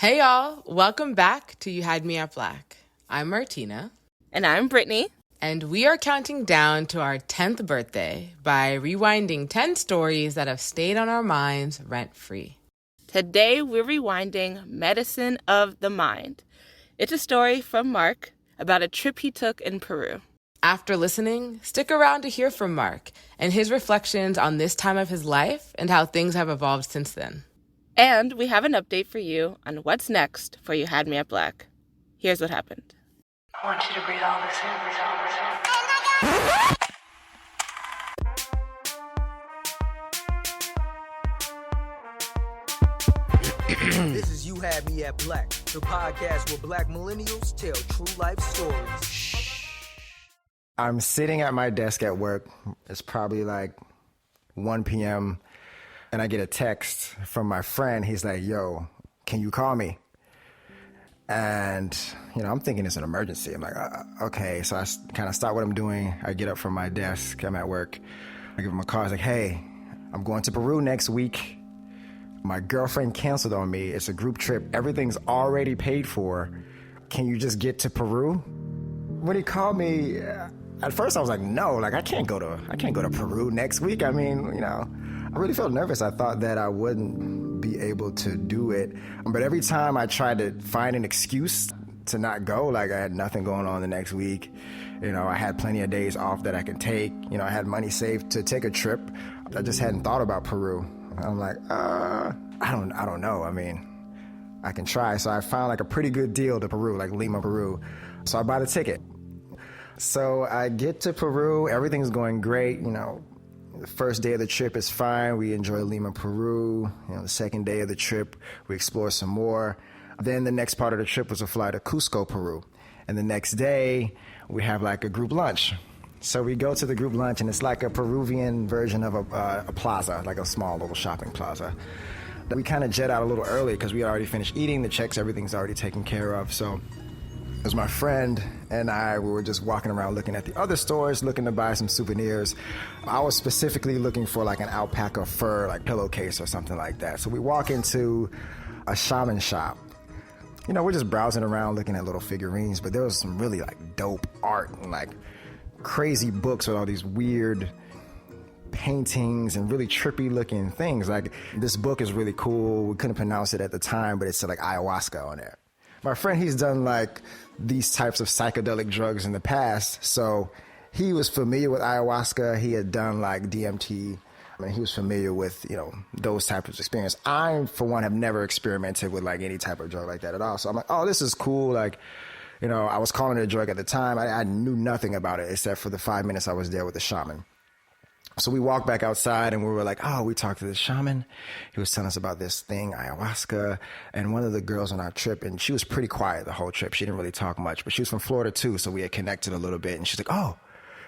Hey y'all, welcome back to You Had Me at Black. I'm Martina. And I'm Brittany. And we are counting down to our 10th birthday by rewinding 10 stories that have stayed on our minds rent-free. Today we're rewinding Medicine of the Mind. It's a story from Mark about a trip he took in Peru. After listening, stick around to hear from Mark and his reflections on this time of his life and how things have evolved since then. And we have an update for you on what's next for You Had Me at Black. Here's what happened. I want you to breathe all this in, breathe all this in. This is You Had Me at Black, the podcast where black millennials tell true life stories. I'm sitting at my desk at work. It's probably like 1 p.m. And I get a text from my friend. He's like, yo, can you call me? And, I'm thinking it's an emergency. I'm like, okay. So I kind of stop what I'm doing. I get up from my desk. I'm at work. I give him a call. I was like, hey, I'm going to Peru next week. My girlfriend canceled on me. It's a group trip. Everything's already paid for. Can you just get to Peru? When he called me, at first I was like, no, like I can't go to Peru next week. I mean, I really felt nervous. I thought that I wouldn't be able to do it. But every time I tried to find an excuse to not go, like I had nothing going on the next week. I had plenty of days off that I could take. I had money saved to take a trip. I just hadn't thought about Peru. I'm like, I don't know. I mean, I can try. So I found like a pretty good deal to Peru, like Lima, Peru. So I buy the ticket. So I get to Peru. Everything's going great. The first day of the trip is fine. We enjoy Lima, Peru. The second day of the trip, we explore some more. Then the next part of the trip was to fly to Cusco, Peru. And the next day, we have like a group lunch. So we go to the group lunch, and it's like a Peruvian version of a plaza, like a small little shopping plaza. We kind of jet out a little early because we had already finished eating. The checks, everything's already taken care of. So it was my friend and I, we were just walking around looking at the other stores, looking to buy some souvenirs. I was specifically looking for like an alpaca fur, like pillowcase or something like that. So we walk into a shaman shop. We're just browsing around looking at little figurines, but there was some really like dope art and like crazy books with all these weird paintings and really trippy looking things. Like this book is really cool. We couldn't pronounce it at the time, but it said like ayahuasca on there. My friend, he's done like these types of psychedelic drugs in the past, so he was familiar with ayahuasca. He had done like DMT. I mean, he was familiar with, those types of experience. I, for one, have never experimented with like any type of drug like that at all. So I'm like, oh, this is cool. Like, I was calling it a drug at the time. I knew nothing about it except for the 5 minutes I was there with the shaman. So we walked back outside and we were like, oh, we talked to the shaman. He was telling us about this thing, ayahuasca. And one of the girls on our trip, and she was pretty quiet the whole trip. She didn't really talk much, but she was from Florida too. So we had connected a little bit. And she's like, oh,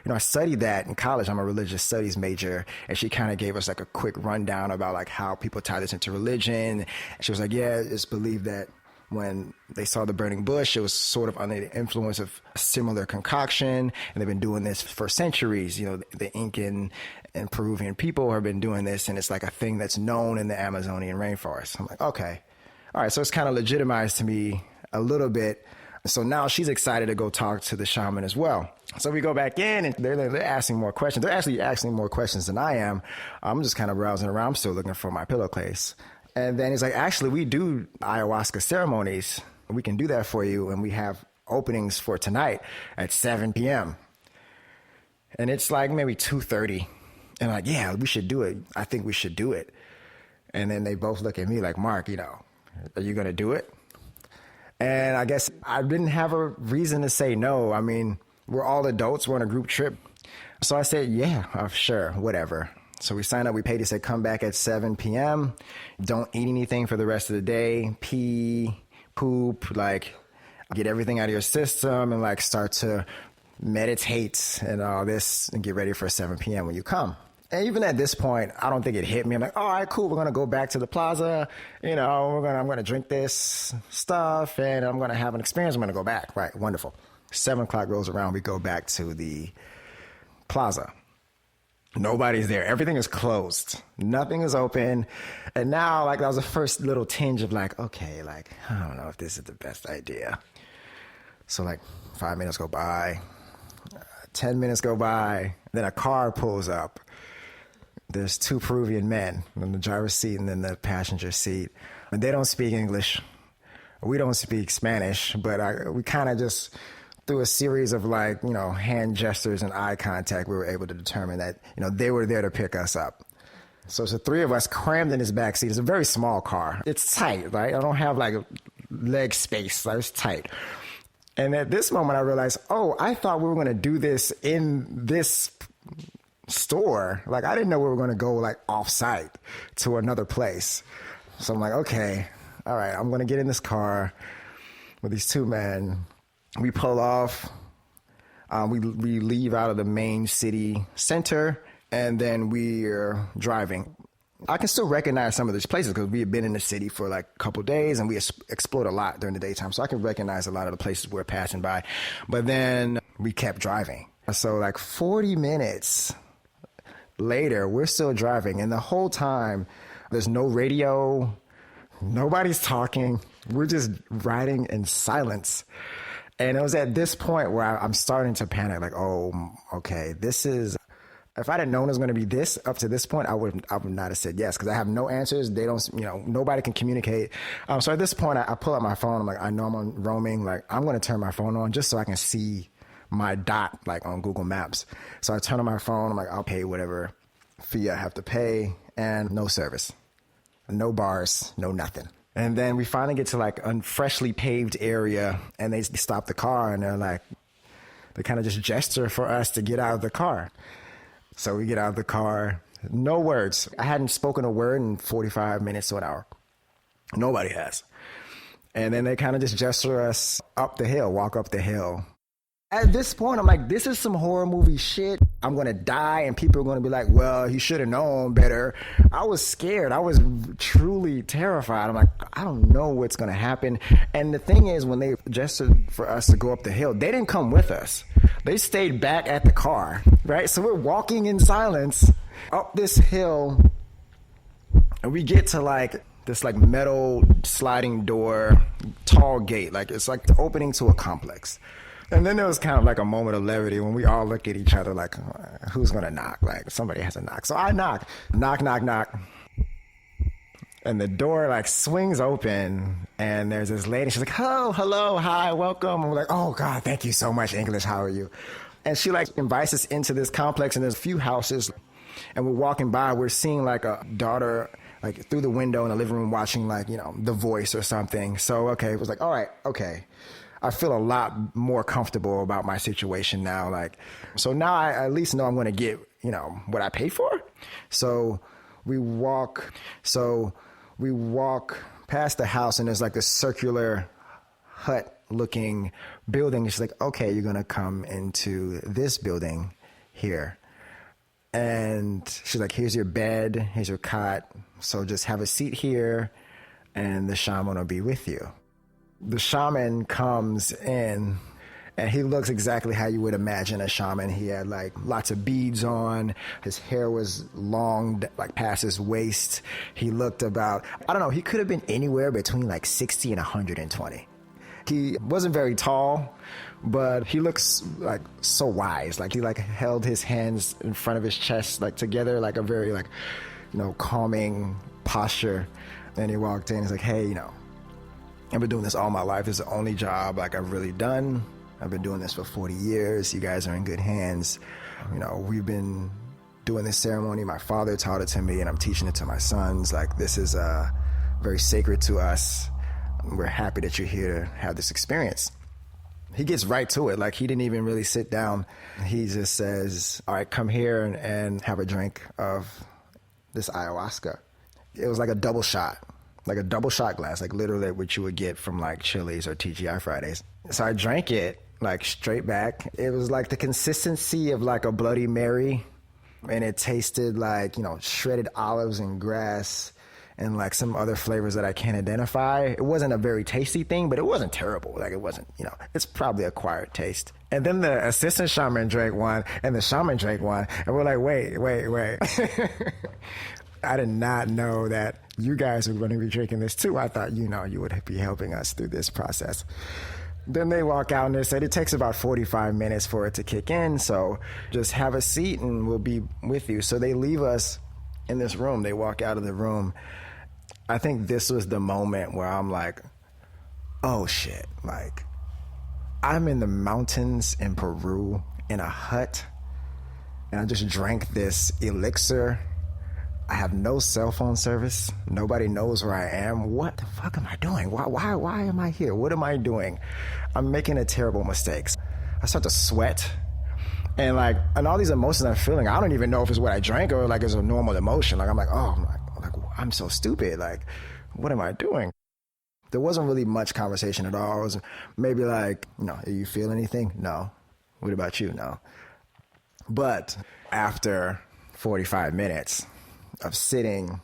I studied that in college. I'm a religious studies major. And she kind of gave us like a quick rundown about like how people tie this into religion. And she was like, yeah, it's believed that when they saw the burning bush, it was sort of under the influence of a similar concoction. And they've been doing this for centuries. The Incan and Peruvian people have been doing this, and it's like a thing that's known in the Amazonian rainforest. I'm like, okay. All right, so it's kind of legitimized to me a little bit. So now she's excited to go talk to the shaman as well. So we go back in, and they're asking more questions. They're actually asking more questions than I am. I'm just kind of browsing around. I'm still looking for my pillowcase. And then he's like, actually, we do ayahuasca ceremonies. We can do that for you. And we have openings for tonight at 7 p.m. And it's like maybe 2:30. And I'm like, yeah, we should do it. I think we should do it. And then they both look at me like, Mark, are you going to do it? And I guess I didn't have a reason to say no. I mean, we're all adults. We're on a group trip. So I said, yeah, sure, whatever. So we signed up, we paid. He said, come back at 7 p.m. Don't eat anything for the rest of the day. Pee, poop, like get everything out of your system and like start to meditate and all this and get ready for 7 p.m. when you come. And even at this point, I don't think it hit me. I'm like, all right, cool. We're going to go back to the plaza. I'm going to drink this stuff and I'm going to have an experience. I'm going to go back. Right. Wonderful. 7 o'clock rolls around. We go back to the plaza. Nobody's there. Everything is closed. Nothing is open. And now, like, that was the first little tinge of like, okay, like, I don't know if this is the best idea. So like 5 minutes go by, 10 minutes go by, then a car pulls up. There's 2 Peruvian men in the driver's seat and then the passenger seat. And they don't speak English. We don't speak Spanish, but we kind of just, through a series of like, hand gestures and eye contact, we were able to determine that, they were there to pick us up. So it's the 3 of us crammed in this back seat. It's a very small car. It's tight, right? I don't have like leg space. Like, it's tight. And at this moment, I realized, I thought we were going to do this in this store. Like, I didn't know we were going to go like off-site to another place. So I'm like, okay, all right, I'm going to get in this car with these 2 men. We pull off. We leave out of the main city center, and then we're driving. I can still recognize some of these places because we had been in the city for like a couple of days and we explored a lot during the daytime. So I can recognize a lot of the places we're passing by. But then we kept driving. So like 40 minutes later, we're still driving. And the whole time, there's no radio. Nobody's talking. We're just riding in silence. And it was at this point where I'm starting to panic. Like, okay, this is... If I didn't known it was going to be this up to this point, I would not have said yes because I have no answers. They don't, nobody can communicate. So at this point, I pull out my phone. I'm like, I know I'm on roaming. Like, I'm going to turn my phone on just so I can see my dot like on Google Maps. So I turn on my phone. I'm like, I'll pay whatever fee I have to pay, and no service, no bars, no nothing. And then we finally get to like a freshly paved area, and they stop the car, and they kind of just gesture for us to get out of the car. So we get out of the car, no words. I hadn't spoken a word in 45 minutes to an hour. Nobody has. And then they kind of just gesture us up the hill, walk up the hill. At this point, I'm like, this is some horror movie shit. I'm going to die, and people are going to be like, well, you should have known better. I was scared. I was truly terrified. I'm like, I don't know what's going to happen. And the thing is, when they gestured for us to go up the hill, they didn't come with us. They stayed back at the car, right? So we're walking in silence up this hill, and we get to like this like metal sliding door, tall gate. Like it's like the opening to a complex. And then there was kind of like a moment of levity when we all look at each other like, who's going to knock? Like somebody has to knock. So I knock, knock, knock, knock. And the door like swings open, and there's this lady. She's like, oh, hello, hi, welcome. And we're like, oh God, thank you so much, English, how are you? And she like invites us into this complex, and there's a few houses, and we're walking by, we're seeing like a daughter like through the window in the living room watching like, The Voice or something. So, okay, it was like, all right, okay. I feel a lot more comfortable about my situation now. Like, so now I at least know I'm going to get, what I pay for. So we walk past the house, and there's like a circular hut looking building. She's like, okay, you're going to come into this building here. And she's like, here's your bed, here's your cot. So just have a seat here, and the shaman will be with you. The shaman comes in, and he looks exactly how you would imagine a shaman. He had like lots of beads on. His hair was long, like past his waist. He looked about, I don't know, he could have been anywhere between like 60 and 120. He wasn't very tall, but he looks like so wise. Like he like held his hands in front of his chest, like together, like a very like, calming posture. And he walked in, he's like, hey, I've been doing this all my life. It's the only job like I've really done. I've been doing this for 40 years. You guys are in good hands. We've been doing this ceremony. My father taught it to me, and I'm teaching it to my sons. Like, this is very sacred to us. We're happy that you're here to have this experience. He gets right to it. Like, he didn't even really sit down. He just says, all right, come here and have a drink of this ayahuasca. It was like a double shot. Like a double shot glass, like literally what you would get from like Chili's or TGI Fridays. So I drank it like straight back. It was like the consistency of like a Bloody Mary, and it tasted like, shredded olives and grass. and like some other flavors that I can't identify. It wasn't a very tasty thing, but it wasn't terrible. Like it wasn't, it's probably acquired taste. And then the assistant shaman drank one and the shaman drank one. And we're like, wait. I did not know that you guys were going to be drinking this too. I thought, you would be helping us through this process. Then they walk out and they said it takes about 45 minutes for it to kick in. So just have a seat and we'll be with you. So they leave us in this room. They walk out of the room. I think this was the moment where I'm like, oh shit. Like, I'm in the mountains in Peru in a hut and I just drank this elixir. I have no cell phone service. Nobody knows where I am. What the fuck am I doing? Why am I here? What am I doing? I'm making a terrible mistake. I start to sweat. And all these emotions I'm feeling, I don't even know if it's what I drank or like it's a normal emotion. Like I'm like, I'm so stupid. Like, what am I doing? There wasn't really much conversation at all. It was maybe like, do you feel anything? No. What about you? No. But after 45 minutes of sitting,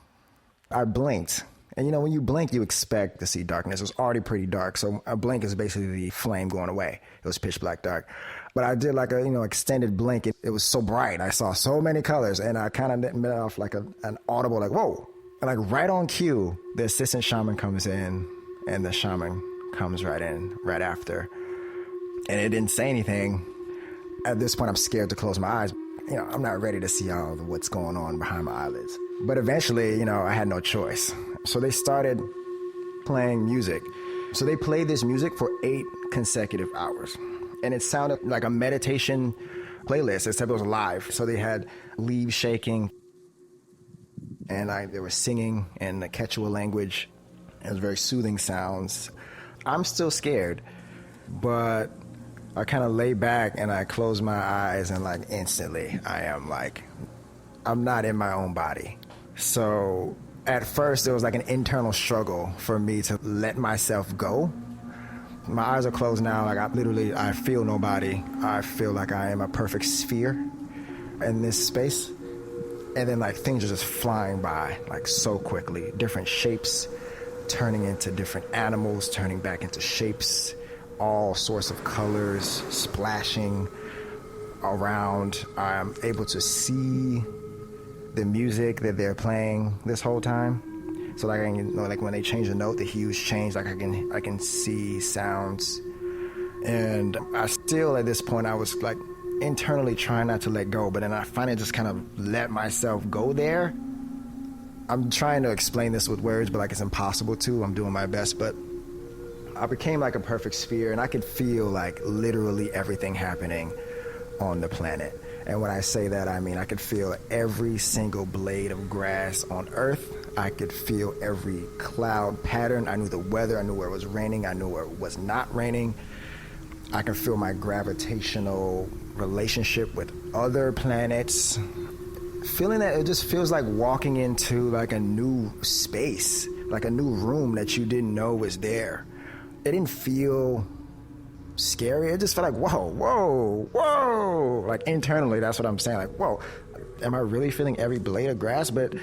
I blinked. And when you blink, you expect to see darkness. It was already pretty dark. So a blink is basically the flame going away. It was pitch black dark. But I did like a, extended blink. It was so bright. I saw so many colors and I kind of let off like an audible, like, whoa. And like right on cue, the assistant shaman comes in and the shaman comes right in right after. And it didn't say anything. At this point, I'm scared to close my eyes. I'm not ready to see all of what's going on behind my eyelids. But eventually, I had no choice. So they started playing music. So they played this music for 8 consecutive hours. And it sounded like a meditation playlist, except it was live. So they had leaves shaking. And they were singing in the Quechua language. It was very soothing sounds. I'm still scared, but I kind of lay back and I close my eyes and like instantly I'm not in my own body. So at first it was like an internal struggle for me to let myself go. My eyes are closed now. Like I feel nobody. I feel like I am a perfect sphere in this space. And then like things are just flying by like so quickly. Different shapes turning into different animals, turning back into shapes. All sorts of colors splashing around. I'm able to see the music that they're playing this whole time. So like like when they change the note, the hues change. Like I can see sounds. And I still at this point I was like internally trying not to let go, but then I finally just kind of let myself go there. I'm trying to explain this with words, but like it's impossible to. I'm doing my best, but I became like a perfect sphere and I could feel like literally everything happening on the planet. And when I say that, I mean I could feel every single blade of grass on Earth. I could feel every cloud pattern. I knew the weather. I knew where it was raining. I knew where it was not raining. I can feel my gravitational relationship with other planets. Feeling that it just feels like walking into like a new space, like a new room that you didn't know was there. It didn't feel scary. It just felt like, whoa. Like internally, that's what I'm saying. Like, whoa, am I really feeling every blade of grass? But,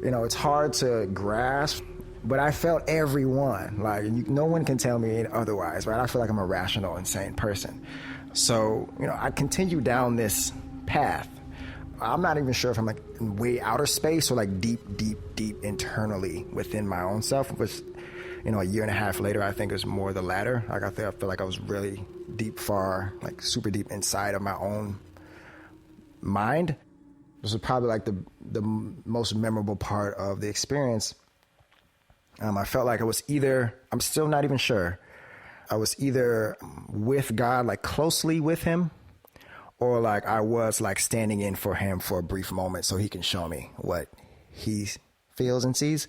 it's hard to grasp. But I felt every one. Like, no one can tell me otherwise, right? I feel like I'm a rational, insane person. So, I continue down this path. I'm not even sure if I'm like in way outer space or like deep internally within my own self, which, a year and a half later, I think it was more the latter. Like I feel like I was really deep, like super deep inside of my own mind. This was probably like the most memorable part of the experience. I felt like I was I'm still not even sure. I was either with God, like closely with him, or like I was like standing in for him for a brief moment so he can show me what he feels and sees.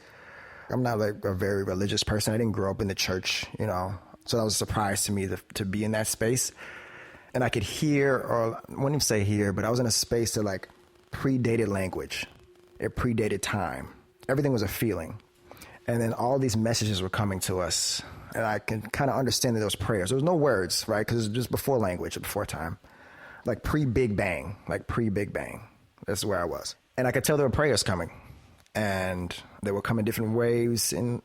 I'm not like a very religious person. I didn't grow up in the church, so that was a surprise to me to be in that space. And I could hear, or I wouldn't even say hear, but I was in a space that like predated language. It predated time. Everything was a feeling. And then all these messages were coming to us. And I can kind of understand that those prayers. There was no words, right? Because it was just before language, before time. Like pre-Big Bang. That's where I was. And I could tell there were prayers coming. And They would come in different waves, and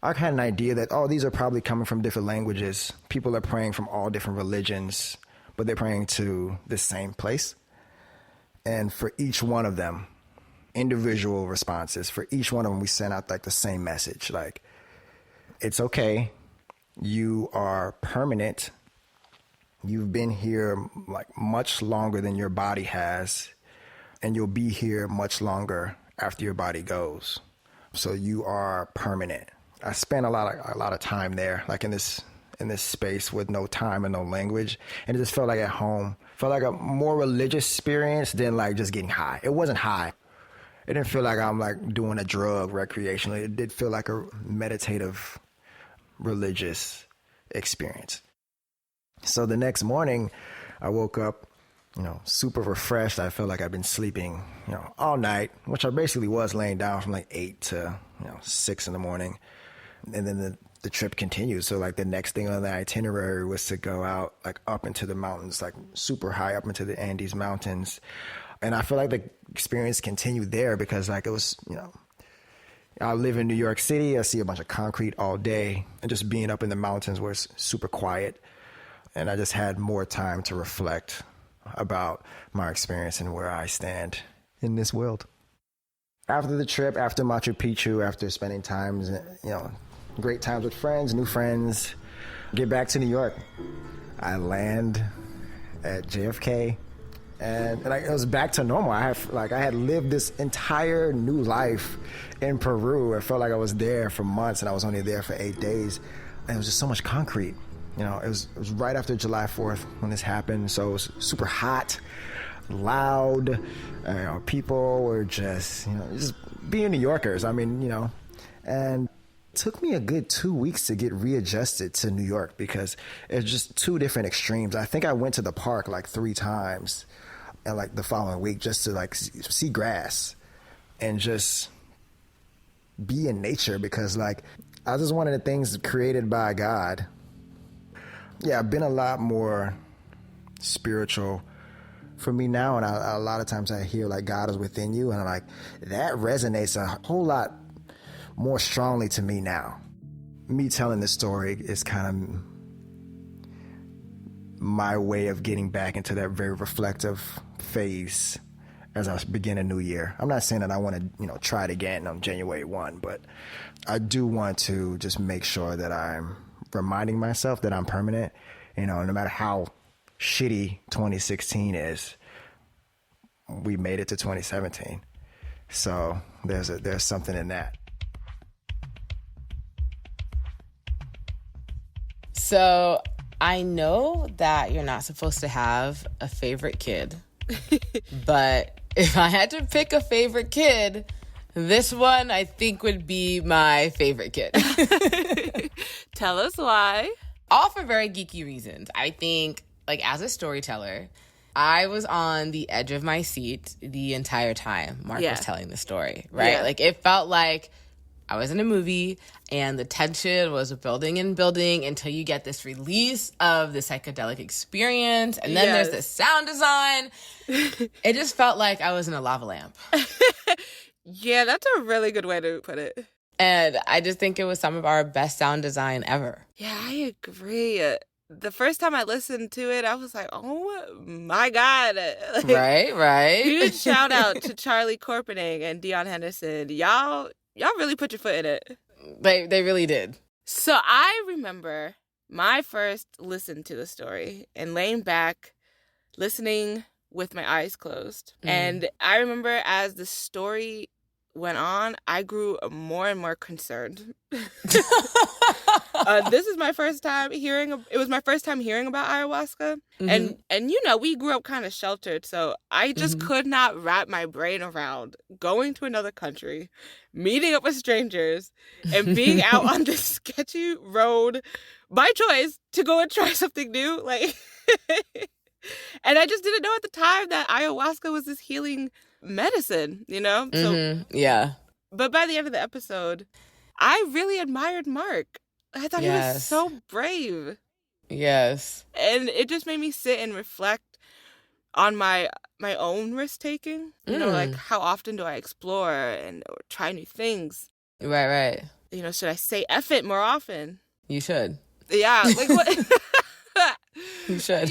I had an idea that, oh, these are probably coming from different languages. People are praying from all different religions, but they're praying to the same place. And for each one of them, individual responses, for each one of them, we sent out like the same message. Like, it's okay. You are permanent. You've been here like much longer than your body has, and you'll be here much longer after your body goes. So you are permanent. I spent a lot of time there, like in this space with no time and no language, and it just felt like at home. Felt like a more religious experience than like just getting high. It wasn't high. It didn't feel like I'm like doing a drug recreationally. It did feel like a meditative, religious experience. So the next morning, I woke up, super refreshed. I felt like I'd been sleeping, all night, which I basically was laying down from like 8 to, 6 in the morning. And then the trip continued. So like the next thing on the itinerary was to go out like up into the mountains, like super high up into the Andes Mountains. And I feel like the experience continued there because like it was, I live in New York City. I see a bunch of concrete all day, and just being up in the mountains where it's super quiet. And I just had more time to reflect about my experience and where I stand in this world. After the trip, after Machu Picchu, after spending times, great times with friends, new friends, get back to New York. I land at JFK, and it was back to normal. I had lived this entire new life in Peru. I felt like I was there for months, and I was only there for 8 days. And it was just so much concrete. It was right after July 4th when this happened, so it was super hot, loud. People were just being New Yorkers. And it took me a good 2 weeks to get readjusted to New York because it's just two different extremes. I think I went to the park like 3 times, and like the following week just to like see grass and just be in nature because like I was just one of the things created by God. Yeah, I've been a lot more spiritual for me now, and a lot of times I hear like God is within you, and I'm like, that resonates a whole lot more strongly to me now. Me telling this story is kind of my way of getting back into that very reflective phase as I begin a new year. I'm not saying that I want to, try it again on January 1, but I do want to just make sure that I'm reminding myself that I'm permanent, no matter how shitty 2016 is, we made it to 2017. So there's something in that. So I know that you're not supposed to have a favorite kid, but if I had to pick a favorite kid, this one I think would be my favorite kid. Tell us why. All for very geeky reasons. I think, like, as a storyteller, I was on the edge of my seat the entire time Mark was telling the story, right? Yeah. Like, it felt like I was in a movie and the tension was building and building until you get this release of the psychedelic experience. And then there's this sound design. It just felt like I was in a lava lamp. Yeah, that's a really good way to put it. And I just think it was some of our best sound design ever. Yeah, I agree. The first time I listened to it, I was like, oh my God. Like, Right. Huge shout out to Charlie Corpening and Dion Henderson. Y'all really put your foot in it. They really did. So I remember my first listen to the story and laying back, listening with my eyes closed. And I remember as the story went on, I grew more and more concerned. This is my first time hearing. It was my first time hearing about ayahuasca, and we grew up kind of sheltered, so I just could not wrap my brain around going to another country, meeting up with strangers, and being out on this sketchy road by choice to go and try something new. Like, and I just didn't know at the time that ayahuasca was this healing medicine, So yeah. But by the end of the episode, I really admired Mark. I thought he was so brave. Yes. And it just made me sit and reflect on my own risk taking. Like, how often do I explore and or try new things? Right. Should I say F it more often? You should. Yeah, like what? You should.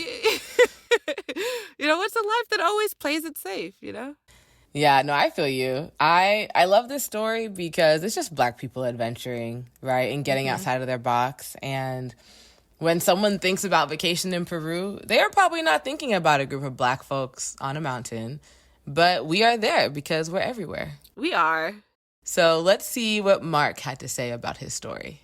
It's a life that always plays it safe, Yeah, no, I feel you. I love this story because it's just Black people adventuring, right? And getting outside of their box. And when someone thinks about vacation in Peru, they are probably not thinking about a group of Black folks on a mountain. But we are there because we're everywhere. We are. So let's see what Mark had to say about his story.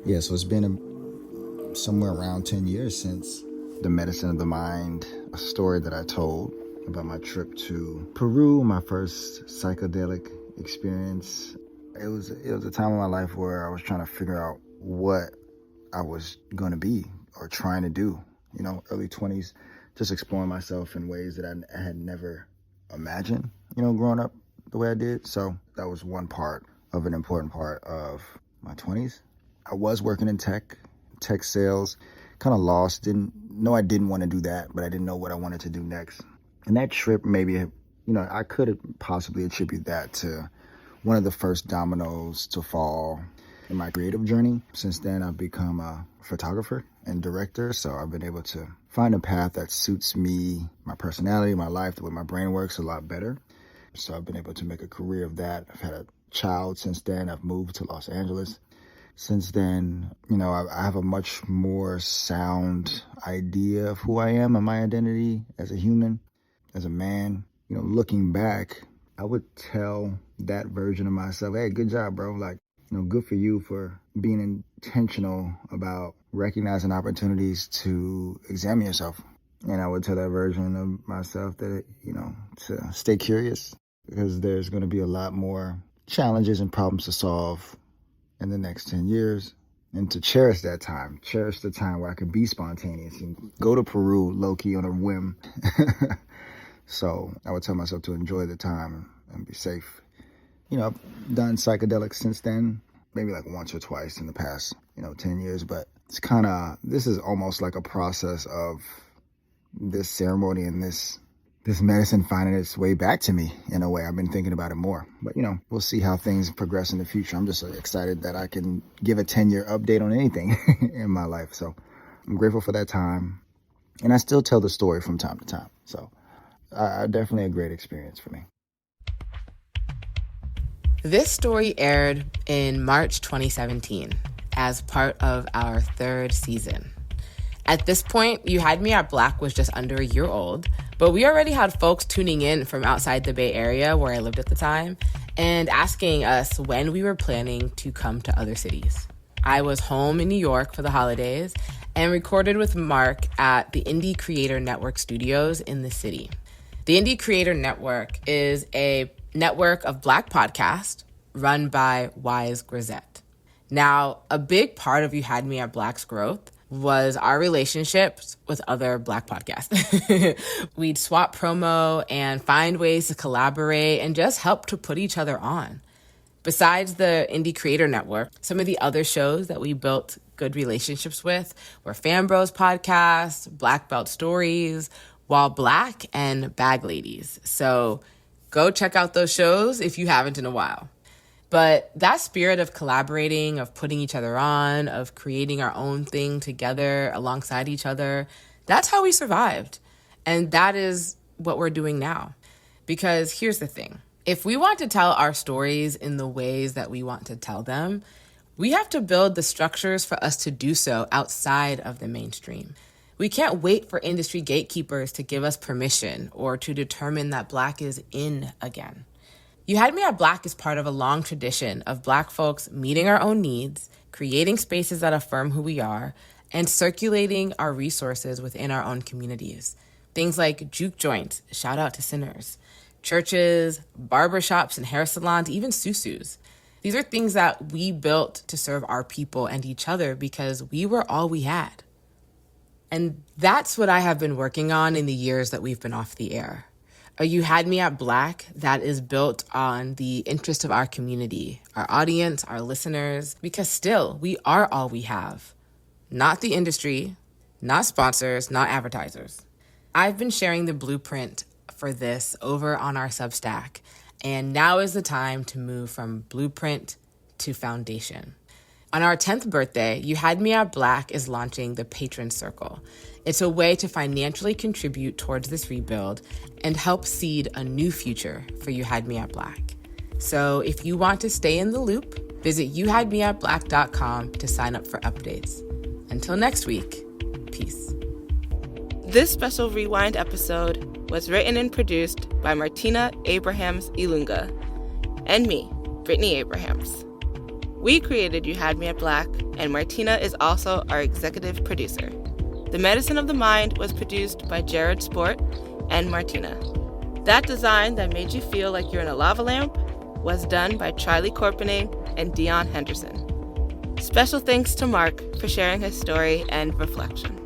Yeah, so it's been somewhere around 10 years since The Medicine of the Mind, a story that I told about my trip to Peru, my first psychedelic experience. It was a time in my life where I was trying to figure out what I was going to be or trying to do. Early 20s, just exploring myself in ways that I had never imagined, growing up the way I did. So that was one part of an important part of my 20s. I was working in tech sales, kind of lost. Didn't know I didn't want to do that, but I didn't know what I wanted to do next. And that trip, maybe, I could possibly attribute that to one of the first dominoes to fall in my creative journey. Since then, I've become a photographer and director, so I've been able to find a path that suits me, my personality, my life, the way my brain works a lot better. So I've been able to make a career of that. I've had a child since then. I've moved to Los Angeles. Since then, I have a much more sound idea of who I am and my identity as a human, as a man. Looking back, I would tell that version of myself, hey, good job, bro. Like, good for you for being intentional about recognizing opportunities to examine yourself. And I would tell that version of myself that, to stay curious, because there's going to be a lot more challenges and problems to solve in the next 10 years, and to cherish that time, cherish the time where I could be spontaneous and go to Peru low-key on a whim. So I would tell myself to enjoy the time and be safe. I've done psychedelics since then, maybe like once or twice in the past, 10 years, but this is almost like a process of this ceremony and this medicine finding its way back to me in a way. I've been thinking about it more. But, we'll see how things progress in the future. I'm just excited that I can give a 10-year update on anything in my life. So I'm grateful for that time. And I still tell the story from time to time. So definitely a great experience for me. This story aired in March 2017 as part of our 3rd season. At this point, You Had Me at Black was just under a year old, but we already had folks tuning in from outside the Bay Area where I lived at the time and asking us when we were planning to come to other cities. I was home in New York for the holidays and recorded with Mark at the Indie Creator Network studios in the city. The Indie Creator Network is a network of Black podcasts run by Wise Grisette. Now, a big part of You Had Me at Black's growth was our relationships with other Black podcasts. We'd swap promo and find ways to collaborate and just help to put each other on. Besides the Indie Creator Network, some of the other shows that we built good relationships with were Fan Bros Podcast, Black Belt Stories, While Black, and Bag Ladies. So go check out those shows if you haven't in a while. But that spirit of collaborating, of putting each other on, of creating our own thing together alongside each other, that's how we survived. And that is what we're doing now. Because here's the thing. If we want to tell our stories in the ways that we want to tell them, we have to build the structures for us to do so outside of the mainstream. We can't wait for industry gatekeepers to give us permission or to determine that Black is in again. You Had Me at Black is part of a long tradition of Black folks meeting our own needs, creating spaces that affirm who we are, and circulating our resources within our own communities. Things like juke joints, shout out to Sinners, churches, barbershops and hair salons, even susus. These are things that we built to serve our people and each other because we were all we had. And that's what I have been working on in the years that we've been off the air. You Had Me at Black that is built on the interest of our community, our audience, our listeners, because still, we are all we have. Not the industry, not sponsors, not advertisers. I've been sharing the blueprint for this over on our Substack, And now is the time to move from blueprint to foundation. On our 10th birthday, You Had Me at Black is launching the Patron Circle. It's a way to financially contribute towards this rebuild and help seed a new future for You Had Me at Black. So if you want to stay in the loop, visit youhadmeatblack.com to sign up for updates. Until next week, peace. This special Rewind episode was written and produced by Martina Abrahams Ilunga and me, Brittany Abrahams. We created You Had Me at Black, and Martina is also our executive producer. The Medicine of the Mind was produced by Jared Sport and Martina. That design that made you feel like you're in a lava lamp was done by Charlie Corpening and Dion Henderson. Special thanks to Mark for sharing his story and reflection.